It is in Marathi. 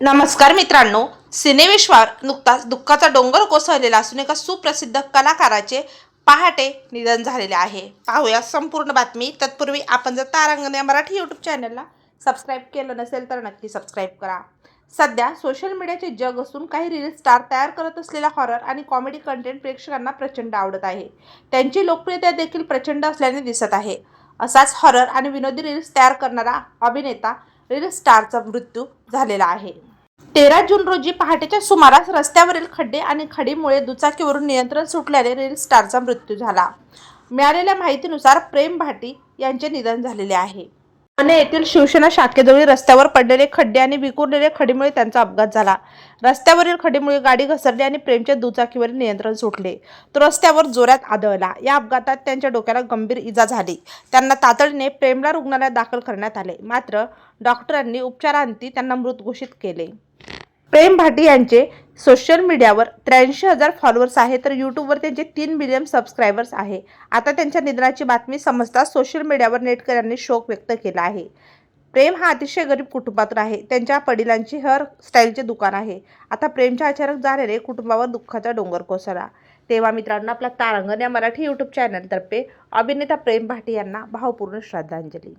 नमस्कार मित्रांनो, सिनेविश्वावर नुकताच दुःखाचा डोंगर कोसळलेला असून एका सुप्रसिद्ध कलाकाराचे पहाटे निधन झालेले आहे. पाहूया संपूर्ण बातमी. तत्पूर्वी आपण जर तारांगण या मराठी यूट्यूब चॅनलला सबस्क्राईब केलं नसेल तर नक्की सबस्क्राईब करा. सध्या सोशल मीडियाचे जग असून काही रील स्टार तयार करत असलेला हॉरर आणि कॉमेडी कंटेंट प्रेक्षकांना प्रचंड आवडत आहे. त्यांची लोकप्रियता देखील प्रचंड असल्याने दिसत आहे. असाच हॉरर आणि विनोदी रील्स तयार करणारा अभिनेता रील स्टारचा मृत्यू झालेला आहे. 13 जून रोजी पहाटेच्या सुमारास रस्त्यावरील खड्डे आणि खडीमुळे दुचाकीवरून नियंत्रण सुटल्याने रील स्टारचा मृत्यू झाला. मिळालेल्या माहितीनुसार प्रेम भाटी यांचे निधन झालेले आहे. पुणे येथील शिवसेना शाखेजवळील रस्त्यावर पडलेले खड्डे आणि विखुरलेल्या खडीमुळे त्यांचा अपघात झाला. रस्त्यावरील खडीमुळे गाडी घसरली आणि प्रेमच्या दुचाकीवरील नियंत्रण सुटले. तो रस्त्यावर जोरात आदळला. या अपघातात त्यांच्या डोक्याला गंभीर इजा झाली. त्यांना तातडीने प्रेमला रुग्णालयात दाखल करण्यात आले. मात्र डॉक्टरांनी उपचारांती त्यांना मृत घोषित केले. प्रेम भाटी यांचे सोशल मीडियावर 83,000 फॉलोअर्स आहेत, तर यूट्यूबवर त्यांचे 3 मिलियन सबस्क्रायबर्स आहे. आता त्यांच्या निधनाची बातमी समजताच सोशल मीडियावर नेटकऱ्यांनी शोक व्यक्त केला आहे. प्रेम हा अतिशय गरीब कुटुंबातून आहे. त्यांच्या वडिलांची हेअर स्टाईलचे दुकान आहे. आता प्रेमच्या अचानक झालेले कुटुंबावर दुःखाचा डोंगर कोसळला. तेव्हा मित्रांनो, आपल्या तारांगण या मराठी यूट्यूब चॅनलतर्फे अभिनेता प्रेम भाटी यांना भावपूर्ण श्रद्धांजली.